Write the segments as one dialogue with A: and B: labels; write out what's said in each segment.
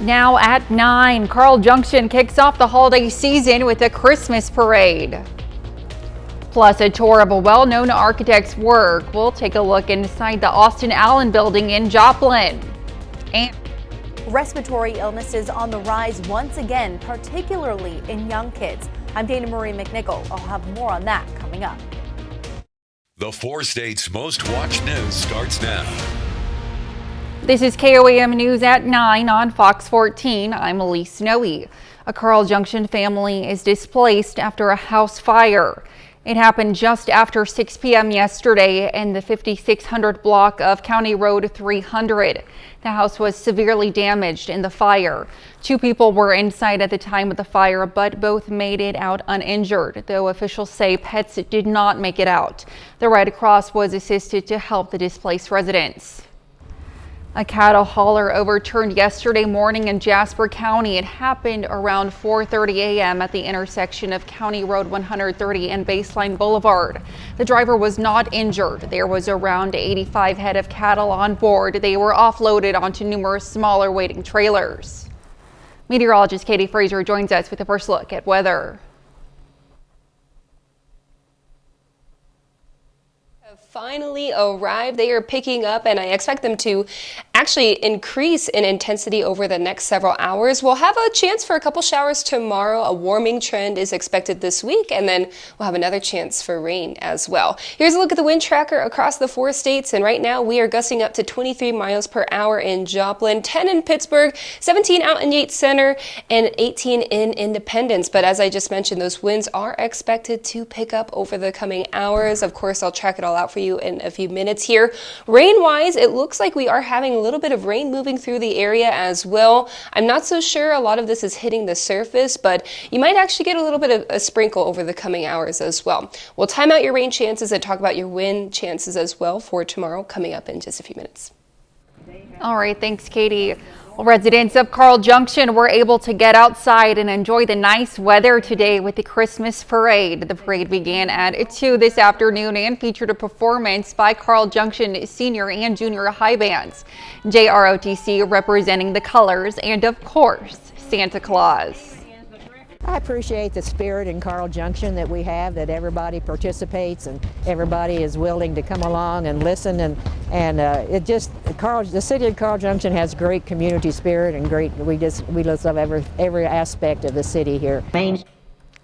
A: Now at 9, Carl Junction kicks off the holiday season with a Christmas parade. Plus a tour of a well-known architect's work. We'll take a look inside the Austin Allen building in Joplin. And
B: respiratory illnesses on the rise once again, particularly in young kids. I'm Dana Marie McNichol. I'll have more on that coming up.
C: The 4 states' most watched news starts now.
A: This is KOAM News at 9 on Fox 14. I'm Elise Snowy. A Carl Junction family is displaced after a house fire. It happened just after 6 p.m. yesterday in the 5600 block of County Road 300. The house was severely damaged in the fire. 2 people were inside at the time of the fire, but both made it out uninjured, though officials say pets did not make it out. The Red Cross was assisted to help the displaced residents. A cattle hauler overturned yesterday morning in Jasper County. It happened around 4:30 a.m. at the intersection of County Road 130 and Baseline Boulevard. The driver was not injured. There was around 85 head of cattle on board. They were offloaded onto numerous smaller waiting trailers. Meteorologist Katie Fraser joins us with a first look at weather.
D: Finally arrived. They are picking up, and I expect them to actually increase in intensity over the next several hours. We'll have a chance for a couple showers tomorrow. A warming trend is expected this week, and then we'll have another chance for rain as well. Here's a look at the wind tracker across the 4 states, and right now we are gusting up to 23 miles per hour in Joplin, 10 in Pittsburgh, 17 out in Yates Center, and 18 in Independence. But as I just mentioned, those winds are expected to pick up over the coming hours. Of course, I'll track it all out for you in a few minutes here. Rain-wise, it looks like we are having a little bit of rain moving through the area as well. I'm not so sure a lot of this is hitting the surface, but you might actually get a little bit of a sprinkle over the coming hours as well. We'll time out your rain chances and talk about your wind chances as well for tomorrow coming up in just a few minutes.
A: All right, thanks, Katie. Well, residents of Carl Junction were able to get outside and enjoy the nice weather today with the Christmas parade. The parade began at 2 this afternoon and featured a performance by Carl Junction senior and junior high bands, JROTC representing the colors, and of course, Santa Claus.
E: I appreciate the spirit in Carl Junction that we have, that everybody participates and everybody is willing to come along and listen, and the city of Carl Junction has great community spirit and we just love every aspect of the city here.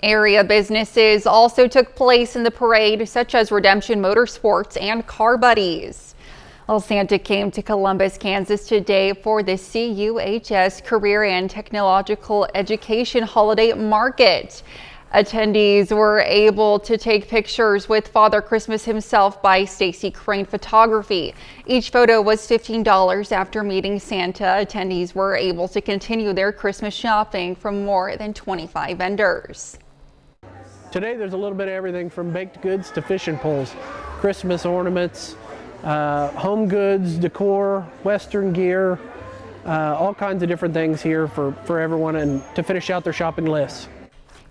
A: Area businesses also took place in the parade, such as Redemption Motorsports and Car Buddies. Well, Santa came to Columbus, Kansas today for the CUHS Career and Technological Education Holiday Market. Attendees were able to take pictures with Father Christmas himself by Stacy Crane Photography. Each photo was $15. After meeting Santa, attendees were able to continue their Christmas shopping from more than 25 vendors.
F: Today there's a little bit of everything from baked goods to fishing poles, Christmas ornaments, home goods, decor, Western gear, all kinds of different things here for everyone and to finish out their shopping lists.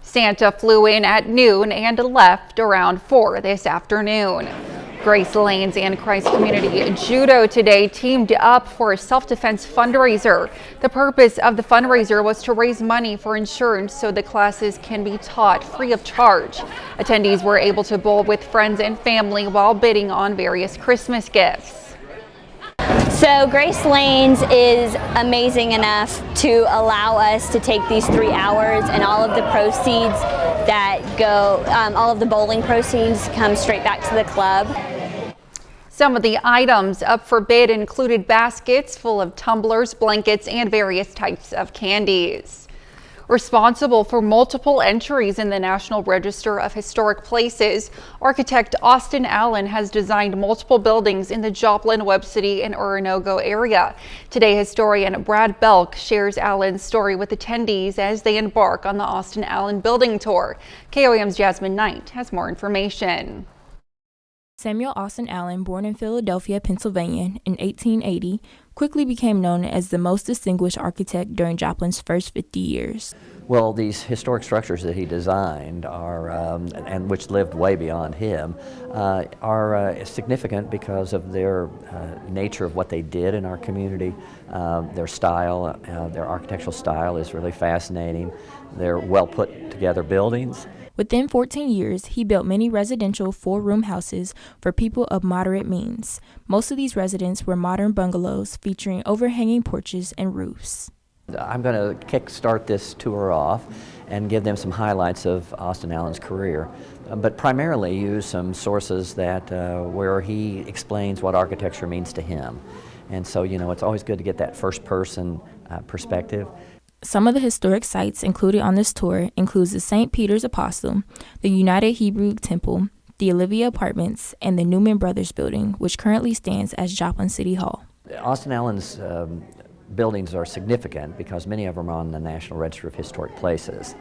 A: Santa flew in at noon and left around 4 this afternoon. Grace Lanes and Christ Community Judo today teamed up for a self-defense fundraiser. The purpose of the fundraiser was to raise money for insurance so the classes can be taught free of charge. Attendees were able to bowl with friends and family while bidding on various Christmas gifts.
G: So Grace Lanes is amazing enough to allow us to take these 3 hours, and all of the proceeds that go, all of the bowling proceeds come straight back to the club.
A: Some of the items up for bid included baskets full of tumblers, blankets, and various types of candies. Responsible for multiple entries in the National Register of Historic Places, architect Austin Allen has designed multiple buildings in the Joplin, Webb City, and Oronogo area. Today, historian Brad Belk shares Allen's story with attendees as they embark on the Austin Allen building tour. KOAM's Jasmine Knight has more information.
H: Samuel Austin Allen, born in Philadelphia, Pennsylvania in 1880, quickly became known as the most distinguished architect during Joplin's first 50 years.
I: Well, these historic structures that he designed are, and which lived way beyond him, are significant because of their nature of what they did in our community. Their style, their architectural style is really fascinating. They're well put together buildings.
H: Within 14 years, he built many residential four-room houses for people of moderate means. Most of these residences were modern bungalows featuring overhanging porches and roofs.
I: I'm going to kickstart this tour off and give them some highlights of Austin Allen's career, but primarily use some sources that where he explains what architecture means to him. And so, you know, it's always good to get that first-person perspective.
H: Some of the historic sites included on this tour includes the St. Peter's Apostle, the United Hebrew Temple, the Olivia Apartments, and the Newman Brothers Building, which currently stands as Joplin City Hall.
I: Austin Allen's buildings are significant because many of them are on the National Register of Historic Places.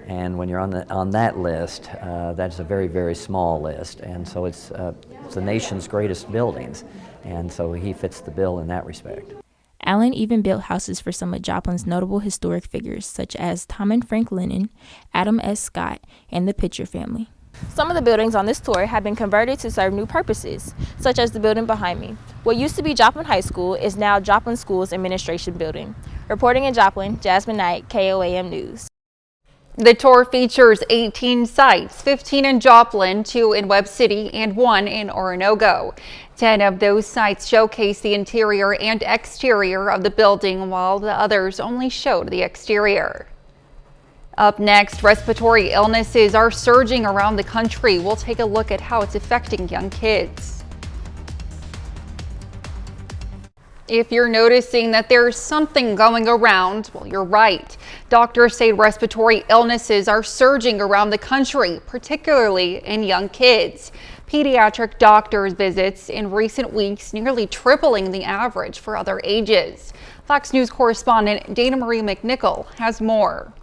I: And when you're on that list, that's a very, very small list. And so it's the nation's greatest buildings. And so he fits the bill in that respect.
H: Allen even built houses for some of Joplin's notable historic figures, such as Tom and Frank Lennon, Adam S. Scott, and the Pitcher family. Some of the buildings on this tour have been converted to serve new purposes, such as the building behind me. What used to be Joplin High School is now Joplin Schools Administration Building. Reporting in Joplin, Jasmine Knight, KOAM News.
A: The tour features 18 sites, 15 in Joplin, 2 in Webb City, and 1 in Oronogo. 10 of those sites showcase the interior and exterior of the building, while the others only showed the exterior. Up next, respiratory illnesses are surging around the country. We'll take a look at how it's affecting young kids. If you're noticing that there's something going around, well, you're right. Doctors say respiratory illnesses are surging around the country, particularly in young kids. Pediatric doctors' visits in recent weeks nearly tripling the average for other ages. Fox News correspondent Dana Marie McNichol has more.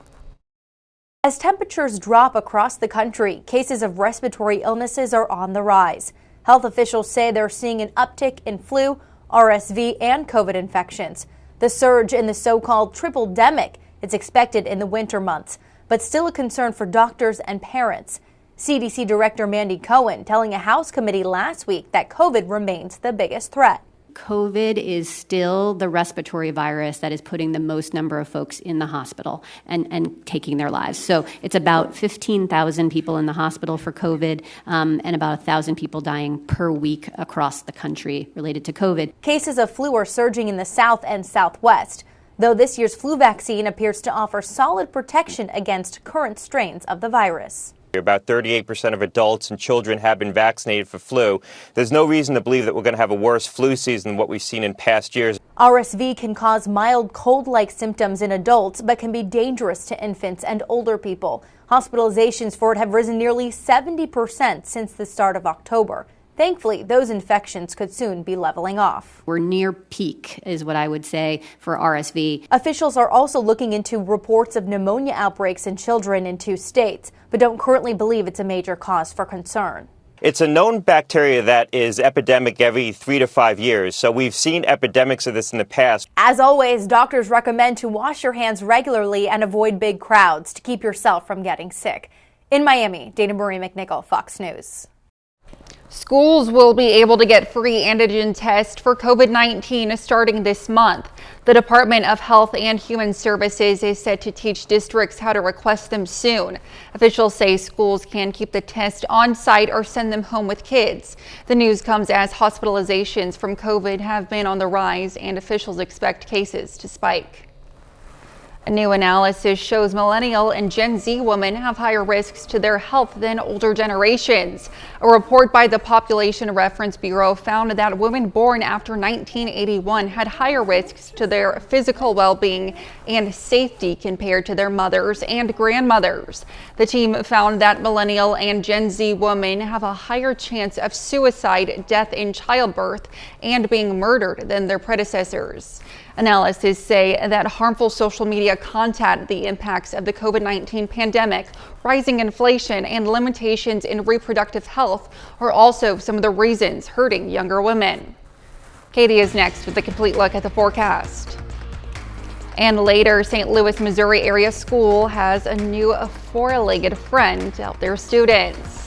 B: As temperatures drop across the country, cases of respiratory illnesses are on the rise. Health officials say they're seeing an uptick in flu, RSV, and COVID infections. The surge in the so-called triple-demic is expected in the winter months, but still a concern for doctors and parents. CDC Director Mandy Cohen telling a House committee last week that COVID remains the biggest threat.
J: COVID is still the respiratory virus that is putting the most number of folks in the hospital and taking their lives. So it's about 15,000 people in the hospital for COVID and about 1,000 people dying per week across the country related to COVID.
B: Cases of flu are surging in the South and Southwest, though this year's flu vaccine appears to offer solid protection against current strains of the virus.
K: About 38% of adults and children have been vaccinated for flu. There's no reason to believe that we're going to have a worse flu season than what we've seen in past years.
B: RSV can cause mild cold-like symptoms in adults, but can be dangerous to infants and older people. Hospitalizations for it have risen nearly 70% since the start of October. Thankfully, those infections could soon be leveling off.
J: We're near peak, is what I would say, for RSV.
B: Officials are also looking into reports of pneumonia outbreaks in children in 2 states, but don't currently believe it's a major cause for concern.
K: It's a known bacteria that is epidemic every 3 to 5 years, so we've seen epidemics of this in the past.
B: As always, doctors recommend to wash your hands regularly and avoid big crowds to keep yourself from getting sick. In Miami, Dana Marie McNichol, Fox News.
A: Schools will be able to get free antigen tests for COVID-19 starting this month. The Department of Health and Human Services is set to teach districts how to request them soon. Officials say schools can keep the test on site or send them home with kids. The news comes as hospitalizations from COVID have been on the rise and officials expect cases to spike. A new analysis shows millennial and Gen Z women have higher risks to their health than older generations. A report by the Population Reference Bureau found that women born after 1981 had higher risks to their physical well-being and safety compared to their mothers and grandmothers. The team found that millennial and Gen Z women have a higher chance of suicide, death in childbirth, and being murdered than their predecessors. Analysts say that harmful social media content, the impacts of the COVID-19 pandemic, rising inflation, and limitations in reproductive health are also some of the reasons hurting younger women. Katie is next with a complete look at the forecast. And later, St. Louis, Missouri area school has a new four-legged friend to help their students.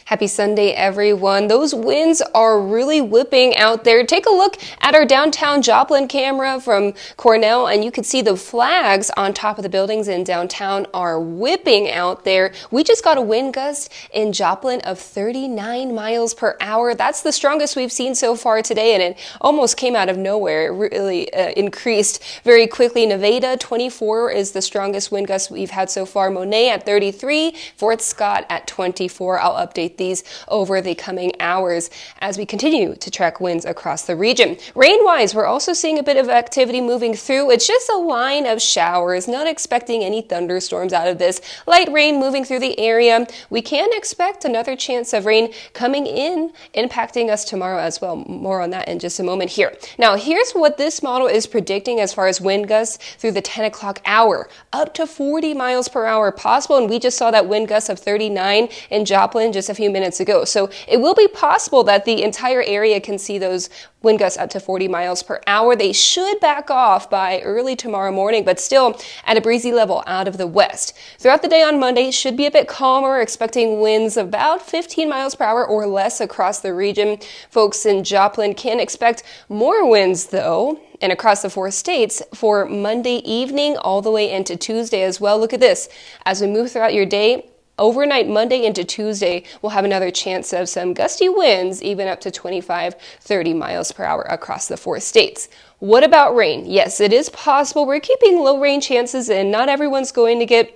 D: Happy Sunday, everyone. Those winds are really whipping out there. Take a look at our downtown Joplin camera from Cornell, and you can see the flags on top of the buildings in downtown are whipping out there. We just got a wind gust in Joplin of 39 miles per hour. That's the strongest we've seen so far today, and it almost came out of nowhere. It really increased very quickly. Nevada, 24 is the strongest wind gust we've had so far. Monet at 33, Fort Scott at 24. I'll update these over the coming hours as we continue to track winds across the region. Rain-wise, we're also seeing a bit of activity moving through. It's just a line of showers, not expecting any thunderstorms out of this. Light rain moving through the area. We can expect another chance of rain coming in, impacting us tomorrow as well. More on that in just a moment here. Now, here's what this model is predicting as far as wind gusts through the 10 o'clock hour. Up to 40 miles per hour possible, and we just saw that wind gust of 39 in Joplin just a few minutes ago. So it will be possible that the entire area can see those wind gusts up to 40 miles per hour. They should back off by early tomorrow morning, but still at a breezy level out of the west. Throughout the day on Monday should be a bit calmer, expecting winds about 15 miles per hour or less across the region. Folks in Joplin can expect more winds though, and across the 4 states for Monday evening all the way into Tuesday as well. Look at this. As we move throughout your day, overnight Monday into Tuesday, we'll have another chance of some gusty winds, even up to 25, 30 miles per hour across the 4 states. What about rain? Yes, it is possible. We're keeping low rain chances and not everyone's going to get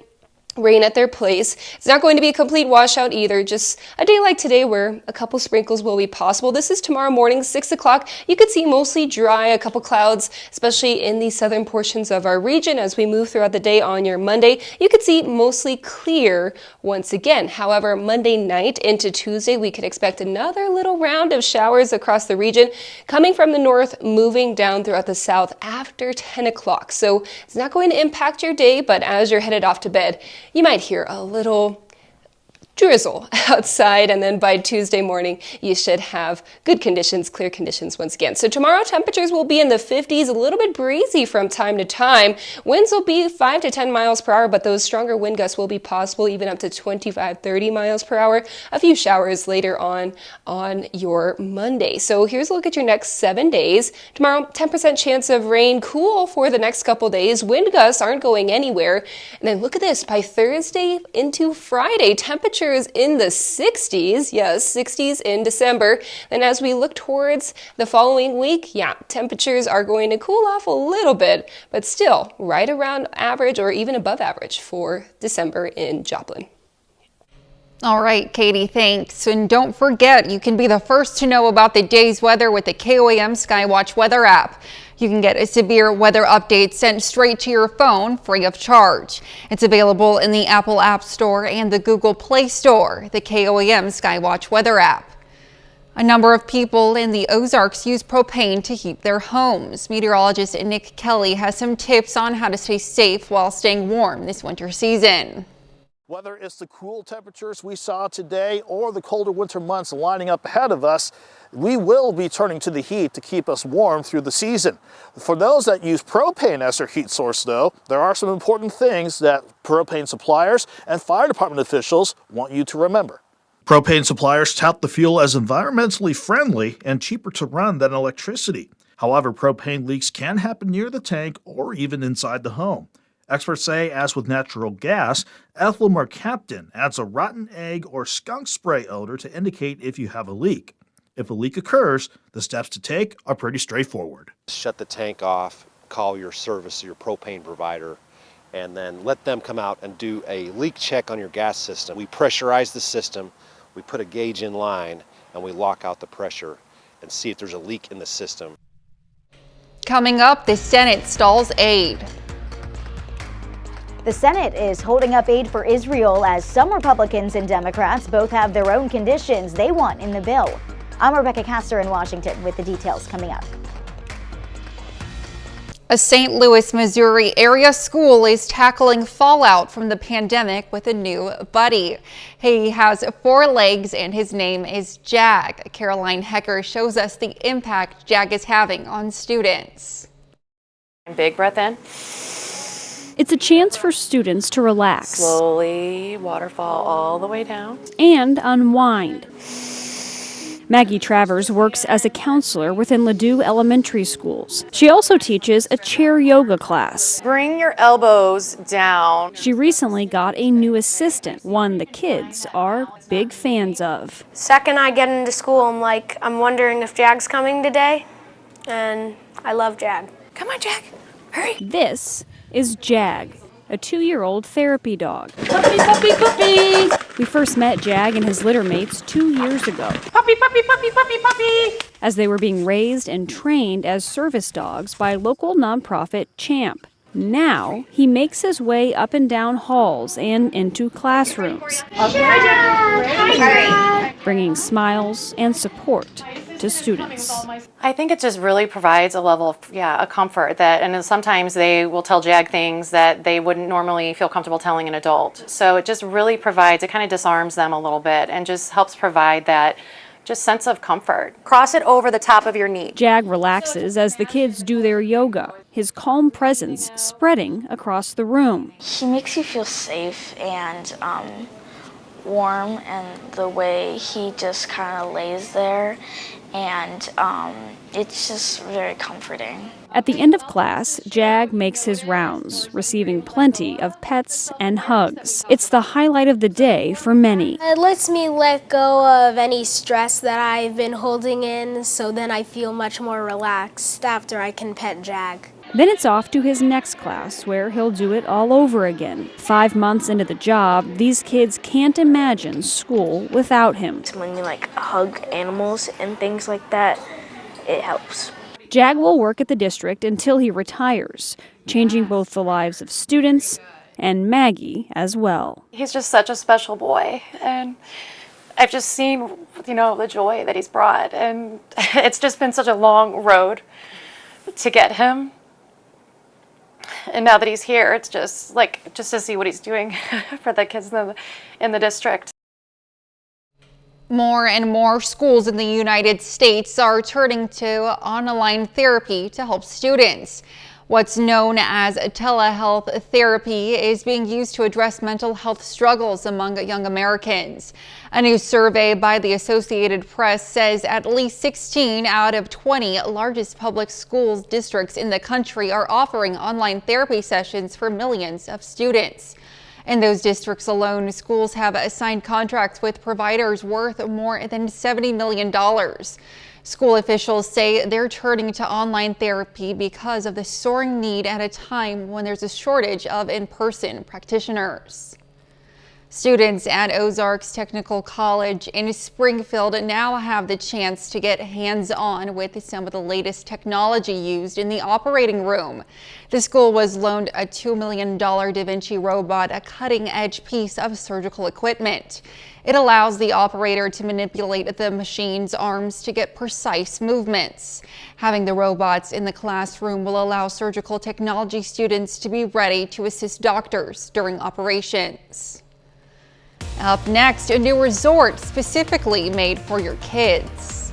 D: rain at their place. It's not going to be a complete washout either, just a day like today where a couple sprinkles will be possible. This is tomorrow morning, 6 o'clock. You could see mostly dry, a couple clouds, especially in the southern portions of our region. As we move throughout the day on your Monday, you could see mostly clear once again. However, Monday night into Tuesday, we could expect another little round of showers across the region coming from the north, moving down throughout the south after 10 o'clock. So it's not going to impact your day, but as you're headed off to bed, you might hear a little drizzle outside, and then by Tuesday morning you should have good conditions, clear conditions once again. So tomorrow temperatures will be in the 50s, a little bit breezy from time to time. Winds will be 5 to 10 miles per hour, but those stronger wind gusts will be possible even up to 25, 30 miles per hour. A few showers later on your Monday. So here's a look at your next 7 days. Tomorrow, 10% chance of rain, cool for the next couple days. Wind gusts aren't going anywhere. And then look at this, by Thursday into Friday, temperatures in the 60s, yes, 60s in December. And as we look towards the following week, temperatures are going to cool off a little bit, but still right around average or even above average for December in Joplin.
A: All right, Katie, thanks. And don't forget, you can be the first to know about the day's weather with the KOAM Skywatch weather app. You can get a severe weather update sent straight to your phone free of charge. It's available in the Apple App Store and the Google Play Store, the KOAM Skywatch weather app. A number of people in the Ozarks use propane to heat their homes. Meteorologist Nick Kelly has some tips on how to stay safe while staying warm this winter season.
L: Whether it's the cool temperatures we saw today or the colder winter months lining up ahead of us, we will be turning to the heat to keep us warm through the season. For those that use propane as their heat source, though, there are some important things that propane suppliers and fire department officials want you to remember. Propane suppliers tout the fuel as environmentally friendly and cheaper to run than electricity. However, propane leaks can happen near the tank or even inside the home. Experts say, as with natural gas, ethyl mercaptan adds a rotten egg or skunk spray odor to indicate if you have a leak. If a leak occurs, the steps to take are pretty straightforward.
M: Shut the tank off, call your service, your propane provider, and then let them come out and do a leak check on your gas system. We pressurize the system, we put a gauge in line, and we lock out the pressure and see if there's a leak in the system.
A: Coming up, the Senate stalls aid.
N: The Senate is holding up aid for Israel as some Republicans and Democrats both have their own conditions they want in the bill. I'm Rebecca Castor in Washington with the details coming up.
A: A St. Louis, Missouri area school is tackling fallout from the pandemic with a new buddy. He has 4 legs and his name is Jag. Caroline Hecker shows us the impact Jag is having on students.
O: Big breath in.
P: It's a chance for students to relax.
O: Slowly, waterfall all the way down.
P: And unwind. Maggie Travers works as a counselor within Ladue Elementary Schools. She also teaches a chair yoga class.
O: Bring your elbows down.
P: She recently got a new assistant, one the kids are big fans of.
Q: Second I get into school, I'm wondering if Jag's coming today, and I love Jag. Come on, Jag, hurry.
P: This is Jag, a 2-year-old therapy dog.
Q: Puppy, puppy, puppy.
P: We first met Jag and his litter mates 2 years ago.
Q: Puppy, puppy, puppy, puppy, puppy.
P: As they were being raised and trained as service dogs by local nonprofit Champ. Now, he makes his way up and down halls and into classrooms, bringing smiles and support to students.
O: I think it just really provides a level of, a comfort and sometimes they will tell Jag things that they wouldn't normally feel comfortable telling an adult. So it just really provides, it kind of disarms them a little bit and just helps provide that just sense of comfort.
Q: Cross it over the top of your knee.
P: Jag relaxes as the kids do their yoga, his calm presence spreading across the room.
R: He makes you feel safe and warm, and the way he just kind of lays there, and it's just very comforting.
P: At the end of class, Jag makes his rounds, receiving plenty of pets and hugs. It's the highlight of the day for many.
S: It lets me let go of any stress that I've been holding in, so then I feel much more relaxed after I can pet Jag.
P: Then it's off to his next class, where he'll do it all over again. 5 months into the job, these kids can't imagine school without him.
R: When you hug animals and things like that, it helps.
P: Jag will work at the district until he retires, changing both the lives of students and Maggie as well.
O: He's just such a special boy, and I've just seen, the joy that he's brought, and it's just been such a long road to get him. And now that he's here, it's just to see what he's doing for the kids in the district.
A: More and more schools in the United States are turning to online therapy to help students. What's known as telehealth therapy is being used to address mental health struggles among young Americans. A new survey by the Associated Press says at least 16 out of 20 largest public schools districts in the country are offering online therapy sessions for millions of students. In those districts alone, schools have signed contracts with providers worth more than $70 million. School officials say they're turning to online therapy because of the soaring need at a time when there's a shortage of in-person practitioners. Students at Ozarks Technical College in Springfield now have the chance to get hands-on with some of the latest technology used in the operating room. The school was loaned a $2 million Da Vinci robot, a cutting-edge piece of surgical equipment. It allows the operator to manipulate the machine's arms to get precise movements. Having the robots in the classroom will allow surgical technology students to be ready to assist doctors during operations. Up next, a new resort specifically made for your kids.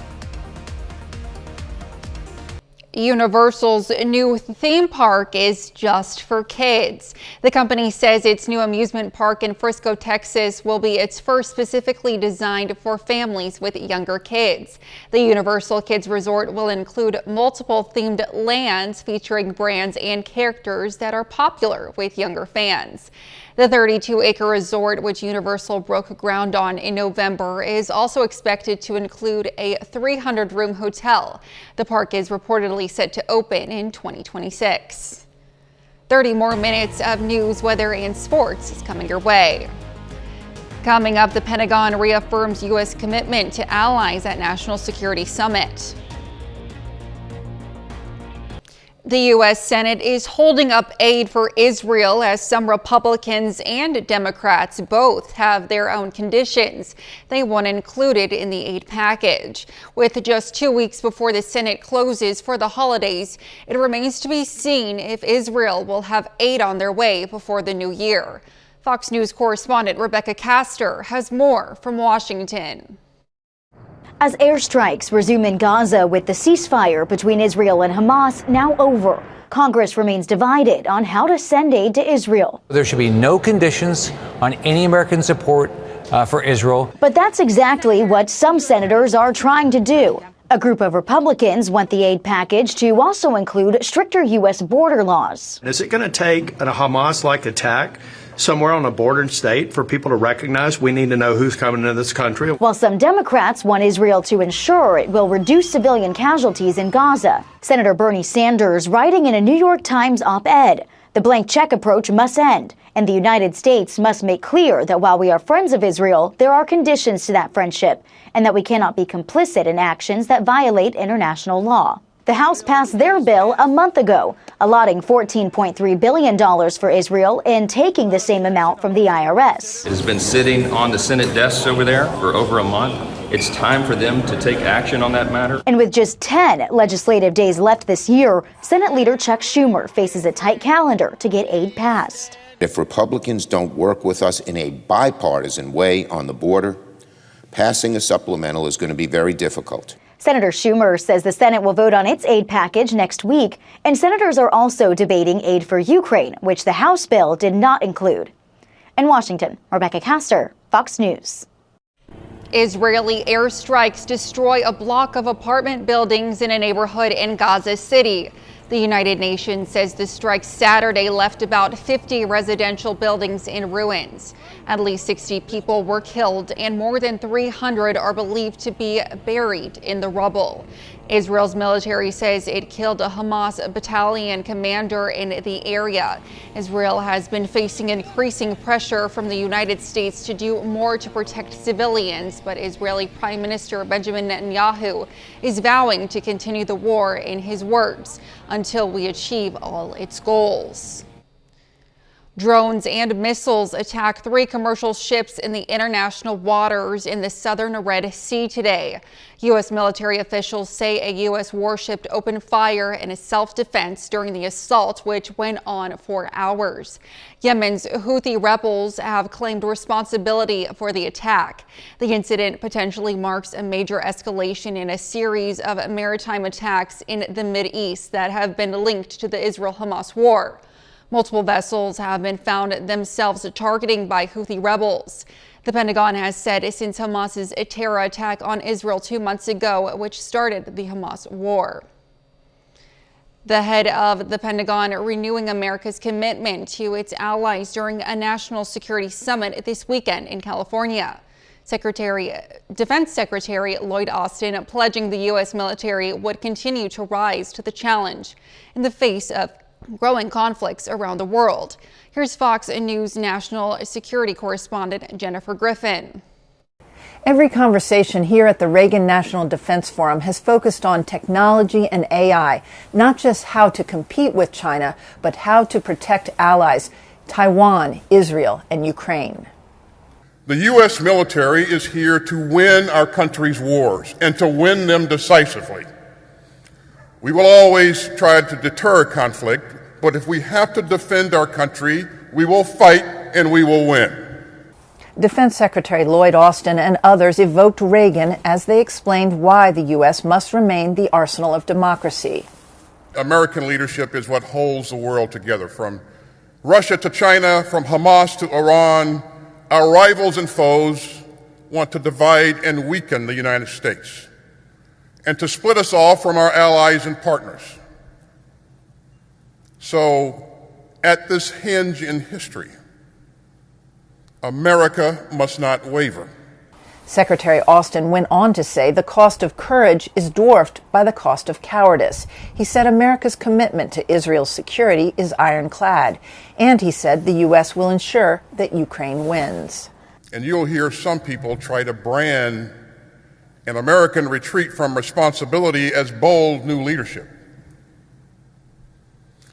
A: Universal's new theme park is just for kids. The company says its new amusement park in Frisco, Texas will be its first specifically designed for families with younger kids. The Universal Kids Resort will include multiple themed lands featuring brands and characters that are popular with younger fans. The 32-acre resort, which Universal broke ground on in November, is also expected to include a 300-room hotel. The park is reportedly set to open in 2026. 30 more minutes of news, weather, and sports is coming your way. Coming up, the Pentagon reaffirms U.S. commitment to allies at National Security Summit. The U.S. Senate is holding up aid for Israel as some Republicans and Democrats both have their own conditions they want included in the aid package. With just 2 weeks before the Senate closes for the holidays, it remains to be seen if Israel will have aid on their way before the new year. Fox News correspondent Rebecca Castor has more from Washington.
N: As airstrikes resume in Gaza with the ceasefire between Israel and Hamas now over, Congress remains divided on how to send aid to Israel.
T: There should be no conditions on any American support for Israel.
N: But that's exactly what some senators are trying to do. A group of Republicans want the aid package to also include stricter U.S. border laws.
U: Is it going to take a Hamas-like attack somewhere on a border state for people to recognize we need to know who's coming into this country?
N: While some Democrats want Israel to ensure it will reduce civilian casualties in Gaza. Senator Bernie Sanders writing in a New York Times op-ed, the blank check approach must end, and the United States must make clear that while we are friends of Israel, there are conditions to that friendship, and that we cannot be complicit in actions that violate international law. The House passed their bill a month ago, allotting $14.3 billion for Israel and taking the same amount from the IRS.
V: It has been sitting on the Senate desks over there for over a month. It's time for them to take action on that matter.
N: And with just 10 legislative days left this year, Senate Leader Chuck Schumer faces a tight calendar to get aid passed.
W: If Republicans don't work with us in a bipartisan way on the border, passing a supplemental is going to be very difficult.
N: Senator Schumer says the Senate will vote on its aid package next week, and senators are also debating aid for Ukraine, which the House bill did not include. In Washington, Rebecca Castor, Fox News.
A: Israeli airstrikes destroy a block of apartment buildings in a neighborhood in Gaza City. The United Nations says the strike Saturday left about 50 residential buildings in ruins. At least 60 people were killed and more than 300 are believed to be buried in the rubble. Israel's military says it killed a Hamas battalion commander in the area. Israel has been facing increasing pressure from the United States to do more to protect civilians, but Israeli Prime Minister Benjamin Netanyahu is vowing to continue the war, in his words, until we achieve all its goals. Drones and missiles attack 3 commercial ships in the international waters in the southern Red Sea today. U.S. military officials say a U.S. warship opened fire in a self-defense during the assault, which went on for hours. Yemen's Houthi rebels have claimed responsibility for the attack. The incident potentially marks a major escalation in a series of maritime attacks in the Mideast that have been linked to the Israel-Hamas war. Multiple vessels have been found themselves targeting by Houthi rebels. The Pentagon has said since Hamas's terror attack on Israel 2 months ago, which started the Hamas war. The head of the Pentagon renewing America's commitment to its allies during a national security summit this weekend in California. Defense Secretary Lloyd Austin pledging the U.S. military would continue to rise to the challenge in the face of growing conflicts around the world. Here's Fox News national security correspondent Jennifer Griffin.
X: Every conversation here at the Reagan National Defense Forum has focused on technology and AI, not just how to compete with China, but how to protect allies, Taiwan, Israel, and Ukraine.
Y: The U.S. military is here to win our country's wars and to win them decisively. We will always try to deter conflict, but if we have to defend our country, we will fight and we will win.
X: Defense Secretary Lloyd Austin and others evoked Reagan as they explained why the U.S. must remain the arsenal of democracy.
Y: American leadership is what holds the world together. From Russia to China, from Hamas to Iran, our rivals and foes want to divide and weaken the United States, and to split us off from our allies and partners. So, at this hinge in history, America must not waver.
X: Secretary Austin went on to say the cost of courage is dwarfed by the cost of cowardice. He said America's commitment to Israel's security is ironclad, and he said the U.S. will ensure that Ukraine wins.
Y: And you'll hear some people try to brand an American retreat from responsibility as bold new leadership.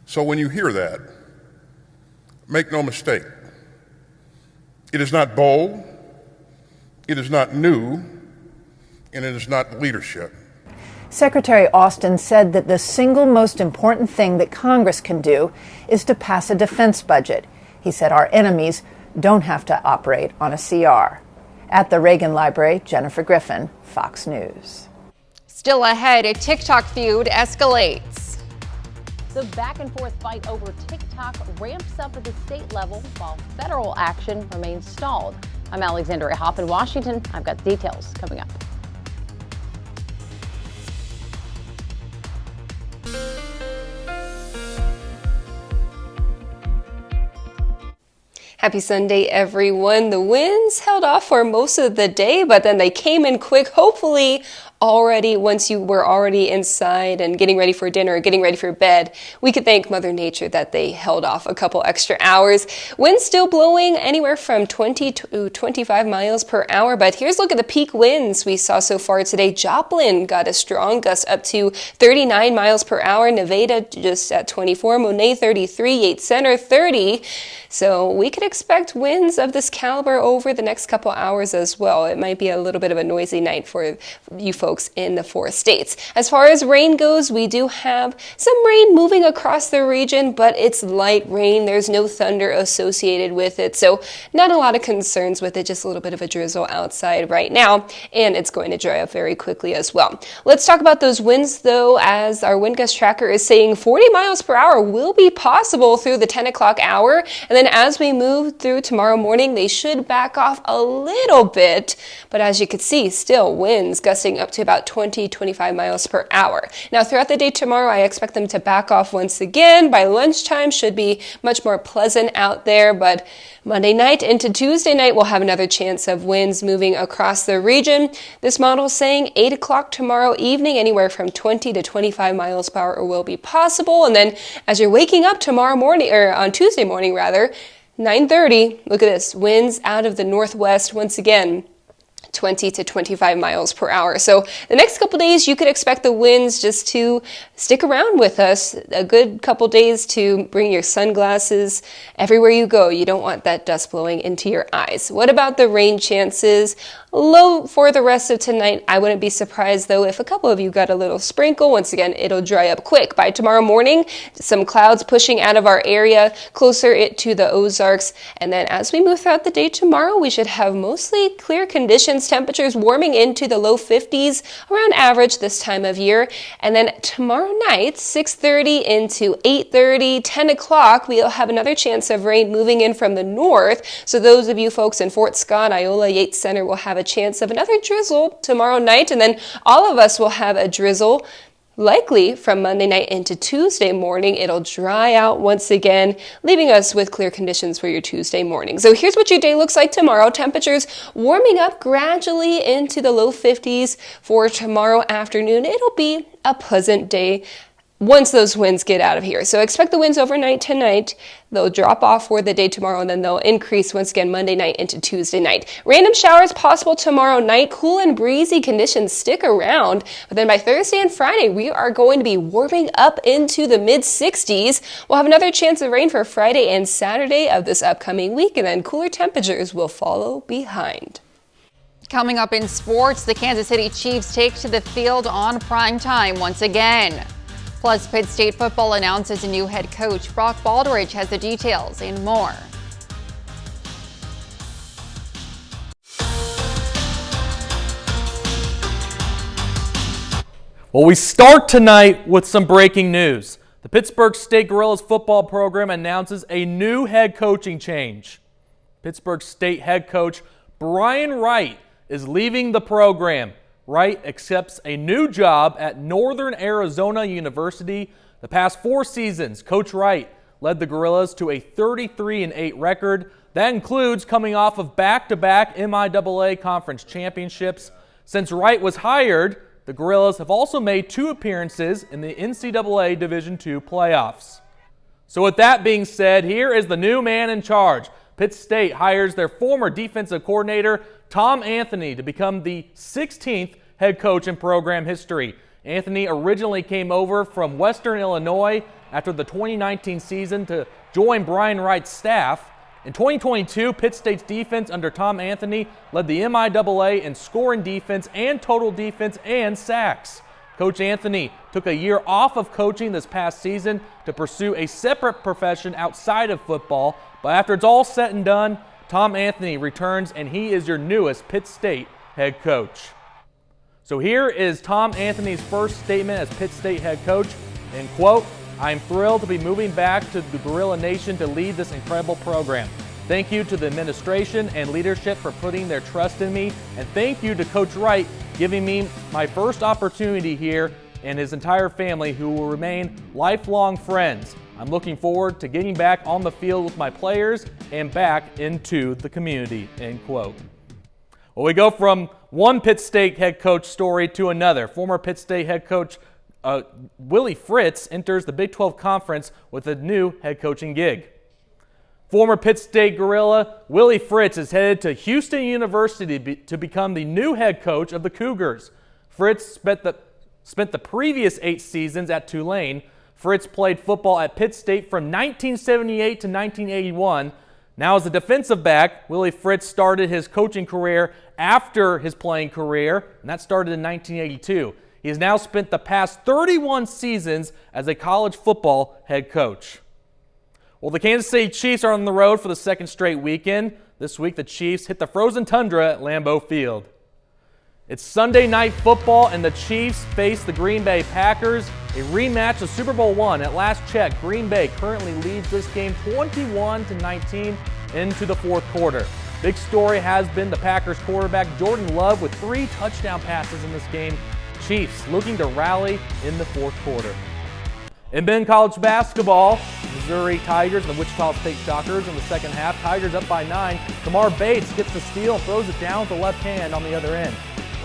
Y: So when you hear that, make no mistake, it is not bold, it is not new, and it is not leadership.
X: Secretary Austin said that the single most important thing that Congress can do is to pass a defense budget. He said our enemies don't have to operate on a CR. At the Reagan Library, Jennifer Griffin, Fox News.
A: Still ahead, a TikTok feud escalates.
C: The back-and-forth fight over TikTok ramps up at the state level while federal action remains stalled. I'm Alexandria Hopp in Washington. I've got details coming up.
D: Happy Sunday, everyone. The winds held off for most of the day, but then they came in quick, hopefully already once you were already inside and getting ready for dinner or getting ready for bed. We could thank Mother Nature that they held off a couple extra hours. Winds still blowing anywhere from 20 to 25 miles per hour, but here's a look at the peak winds we saw so far today. Joplin got a strong gust up to 39 miles per hour. Nevada just at 24, Monet 33, Yates Center 30. So we could expect winds of this caliber over the next couple hours as well. It might be a little bit of a noisy night for you folks in the 4 states. As far as rain goes, we do have some rain moving across the region, but it's light rain. There's no thunder associated with it, so not a lot of concerns with it, just a little bit of a drizzle outside right now, and it's going to dry up very quickly as well. Let's talk about those winds, though, as our wind gust tracker is saying 40 miles per hour will be possible through the 10 o'clock hour, and then as we move through tomorrow morning, they should back off a little bit, but as you can see, still winds gusting up to about 20-25 miles per hour. Now, throughout the day tomorrow, I expect them to back off once again. By lunchtime, should be much more pleasant out there, but Monday night into Tuesday night, we'll have another chance of winds moving across the region. This model is saying 8 o'clock tomorrow evening, anywhere from 20 to 25 miles per hour will be possible. And then as you're waking up tomorrow morning, or on Tuesday morning rather, 9:30, look at this, winds out of the northwest once again. 20 to 25 miles per hour. So the next couple days, you could expect the winds just to stick around with us. A good couple days to bring your sunglasses everywhere you go. You don't want that dust blowing into your eyes. What about the rain chances? Low for the rest of tonight. I wouldn't be surprised, though, if a couple of you got a little sprinkle. Once again, it'll dry up quick. By tomorrow morning, some clouds pushing out of our area, closer to the Ozarks. And then as we move throughout the day tomorrow, we should have mostly clear conditions. Temperatures warming into the low 50s, around average this time of year. And then tomorrow night, 6:30 into 8:30, 10 o'clock, we'll have another chance of rain moving in from the north. So those of you folks in Fort Scott, Iola, Yates Center will have a chance of another drizzle tomorrow night. And then all of us will have a drizzle likely from Monday night into Tuesday morning. It'll dry out once again, leaving us with clear conditions for your Tuesday morning. So here's what your day looks like tomorrow. Temperatures warming up gradually into the low 50s for tomorrow afternoon. It'll be a pleasant day once those winds get out of here. So expect the winds overnight tonight. They'll drop off for the day tomorrow, and then they'll increase once again Monday night into Tuesday night. Random showers possible tomorrow night. Cool and breezy conditions stick around. But then by Thursday and Friday, we are going to be warming up into the mid-60s. We'll have another chance of rain for Friday and Saturday of this upcoming week, and then cooler temperatures will follow behind.
A: Coming up in sports, the Kansas City Chiefs take to the field on prime time once again. Plus, Pitt State football announces a new head coach. Brock Baldridge has the details and more.
E: Well, we start tonight with some breaking news. The Pittsburgh State Gorillas football program announces a new head coaching change. Pittsburgh State head coach Brian Wright is leaving the program. Wright accepts a new job at Northern Arizona University. The past 4 seasons, Coach Wright led the Gorillas to a 33-8 record. That includes coming off of back-to-back MIAA conference championships. Since Wright was hired, the Gorillas have also made 2 appearances in the NCAA Division II playoffs. So with that being said, here is the new man in charge. Pitt State hires their former defensive coordinator, Tom Anthony, to become the 16th head coach in program history. Anthony originally came over from Western Illinois after the 2019 season to join Brian Wright's staff. In 2022, Pitt State's defense under Tom Anthony led the MIAA in scoring defense and total defense and sacks. Coach Anthony took a year off of coaching this past season to pursue a separate profession outside of football, but after it's all said and done, Tom Anthony returns and he is your newest Pitt State head coach. So here is Tom Anthony's first statement as Pitt State head coach, and quote, "I am thrilled to be moving back to the Gorilla Nation to lead this incredible program. Thank you to the administration and leadership for putting their trust in me, and thank you to Coach Wright giving me my first opportunity here and his entire family who will remain lifelong friends. I'm looking forward to getting back on the field with my players and back into the community," end quote. Well, we go from one Pitt State head coach story to another. Former Pitt State head coach Willie Fritz enters the Big 12 Conference with a new head coaching gig. Former Pitt State Gorilla Willie Fritz is headed to Houston University to become the new head coach of the Cougars. Fritz spent the previous 8 seasons at Tulane. Fritz played football at Pitt State from 1978 to 1981. Now as a defensive back, Willie Fritz started his coaching career after his playing career, and that started in 1982. He has now spent the past 31 seasons as a college football head coach. Well, the Kansas City Chiefs are on the road for the second straight weekend. This week, the Chiefs hit the frozen tundra at Lambeau Field. It's Sunday Night Football, and the Chiefs face the Green Bay Packers, a rematch of Super Bowl I. At last check, Green Bay currently leads this game 21-19 into the fourth quarter. Big story has been the Packers quarterback Jordan Love with 3 touchdown passes in this game. Chiefs looking to rally in the fourth quarter. In men's college basketball, Missouri Tigers and the Wichita State Shockers in the second half. Tigers up by 9. Kamar Bates gets the steal and throws it down with the left hand on the other end.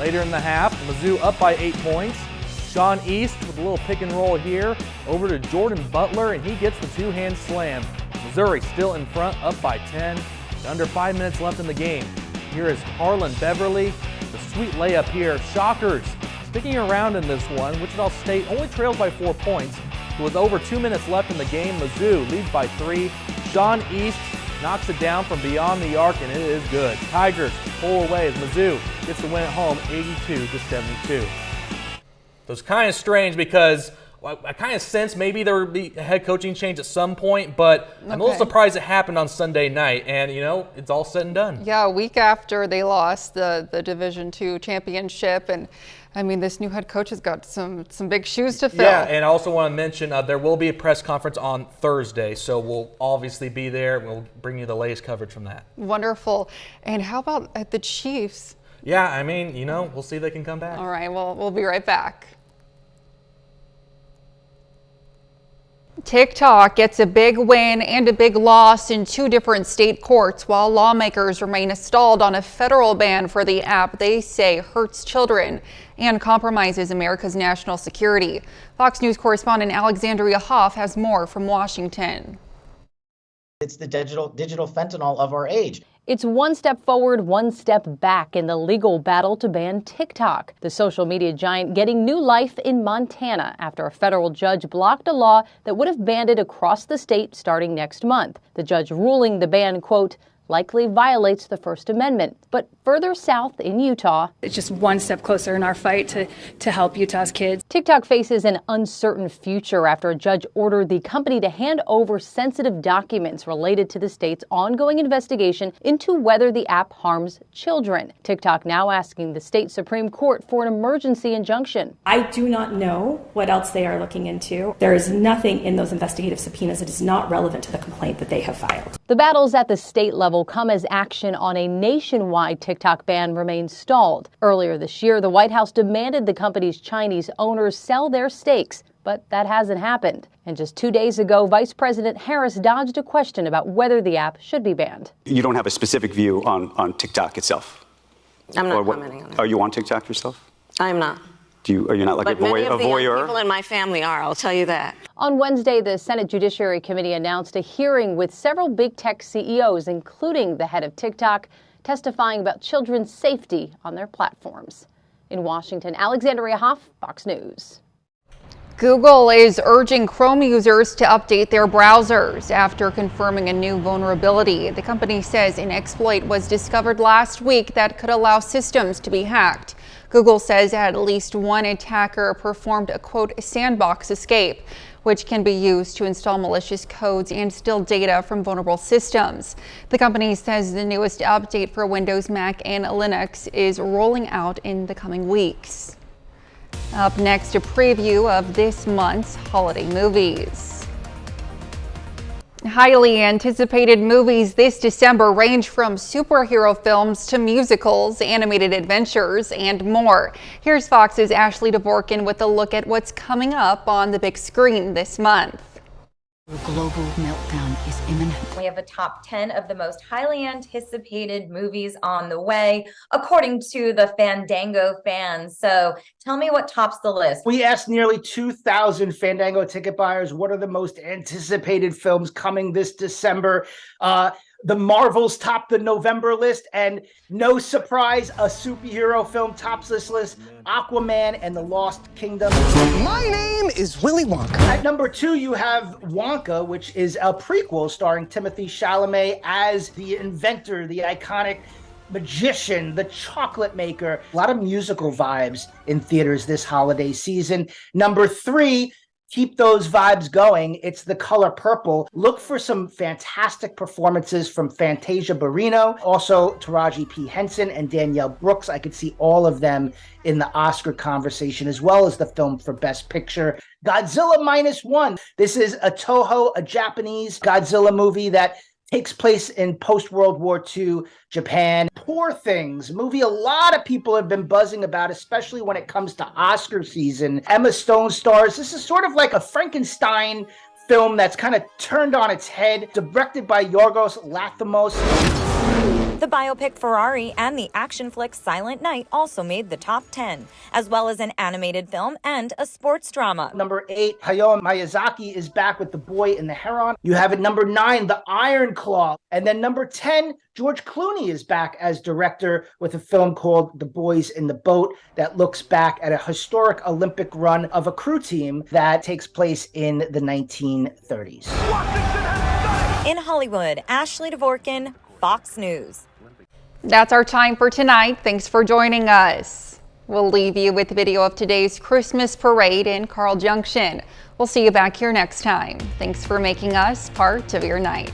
E: Later in the half, Mizzou up by 8 points. Sean East with a little pick and roll here over to Jordan Butler, and he gets the 2-hand slam. Missouri still in front, up by 10. Under 5 minutes left in the game. Here is Harlan Beverly. The sweet layup here. Shockers sticking around in this one. Wichita State only trails by 4 points. With over 2 minutes left in the game, Mizzou leads by 3. Sean East knocks it down from beyond the arc, and it is good. Tigers pull away as Mizzou gets the win at home, 82-72. So it's kind of strange because I kind of sense maybe there would be a head coaching change at some point, but I'm a little surprised it happened on Sunday night, and it's all said and done.
A: Yeah, a week after they lost the Division II championship, and I mean, this new head coach has got some big shoes to fill.
E: Yeah, and I also want to mention there will be a press conference on Thursday, so we'll obviously be there. We'll bring you the latest coverage from that.
A: Wonderful. And how about at the Chiefs?
E: Yeah, I mean, we'll see if they can come back.
A: All right, well, we'll be right back. TikTok gets a big win and a big loss in 2 different state courts while lawmakers remain stalled on a federal ban for the app they say hurts children and compromises America's national security. Fox News correspondent Alexandria Hoff has more from Washington.
F: It's the digital fentanyl of our age.
C: It's one step forward, one step back in the legal battle to ban TikTok. The social media giant getting new life in Montana after a federal judge blocked a law that would have banned it across the state starting next month. The judge ruling the ban, quote, likely violates the First Amendment. But further south in Utah,
G: it's just one step closer in our fight to help Utah's kids.
C: TikTok faces an uncertain future after a judge ordered the company to hand over sensitive documents related to the state's ongoing investigation into whether the app harms children. TikTok now asking the state Supreme Court for an emergency injunction.
G: I do not know what else they are looking into. There is nothing in those investigative subpoenas that is not relevant to the complaint that they have filed.
C: The battles at the state level come as action on a nationwide TikTok ban remains stalled. Earlier this year, the White House demanded the company's Chinese owners sell their stakes, but that hasn't happened. And just 2 days ago, Vice President Harris dodged a question about whether the app should be banned.
H: You don't have a specific view on TikTok itself?
I: I'm not commenting on it.
H: Are you on TikTok yourself?
I: I'm not.
H: Are you not like
I: but
H: a voyeur?
I: many of the young people in my family are, I'll tell you that.
C: On Wednesday, the Senate Judiciary Committee announced a hearing with several big tech CEOs, including the head of TikTok, testifying about children's safety on their platforms. In Washington, Alexandria Hoff, Fox News.
A: Google is urging Chrome users to update their browsers after confirming a new vulnerability. The company says an exploit was discovered last week that could allow systems to be hacked. Google says at least one attacker performed a, quote, sandbox escape, which can be used to install malicious codes and steal data from vulnerable systems. The company says the newest update for Windows, Mac, and Linux is rolling out in the coming weeks. Up next, a preview of this month's holiday movies. Highly anticipated movies this December range from superhero films to musicals, animated adventures, and more. Here's Fox's Ashley Dvorkin with a look at what's coming up on the big screen this month.
B: A global meltdown is imminent. We have a top 10 of the most highly anticipated movies on the way, according to the Fandango fans. So tell me what tops the list.
J: We asked nearly 2,000 Fandango ticket buyers what are the most anticipated films coming this December. The Marvels topped the November list, and no surprise, a superhero film tops this list, Aquaman and the Lost Kingdom.
K: My name is Willy Wonka.
J: At number 2, you have Wonka, which is a prequel starring Timothée Chalamet as the inventor, the iconic magician, the chocolate maker. A lot of musical vibes in theaters this holiday season. Number 3, keep those vibes going. It's The Color Purple. Look for some fantastic performances from Fantasia Barrino, also Taraji P. Henson and Danielle Brooks. I could see all of them in the Oscar conversation, as well as the film for Best Picture. Godzilla -1. This is a Toho, a Japanese Godzilla movie that takes place in post-World War II Japan. Poor Things, movie a lot of people have been buzzing about, especially when it comes to Oscar season. Emma Stone stars. This is sort of like a Frankenstein film that's kind of turned on its head, directed by Yorgos Lanthimos.
B: The biopic Ferrari and the action flick Silent Night also made the top 10, as well as an animated film and a sports drama.
J: Number 8, Hayao Miyazaki is back with The Boy and the Heron. You have at number 9, The Iron Claw. And then number 10, George Clooney is back as director with a film called The Boys in the Boat that looks back at a historic Olympic run of a crew team that takes place in the 1930s.
B: In Hollywood, Ashley Dvorkin, Fox News.
A: That's our time for tonight. Thanks for joining us. We'll leave you with a video of today's Christmas parade in Carl Junction. We'll see you back here next time. Thanks for making us part of your night.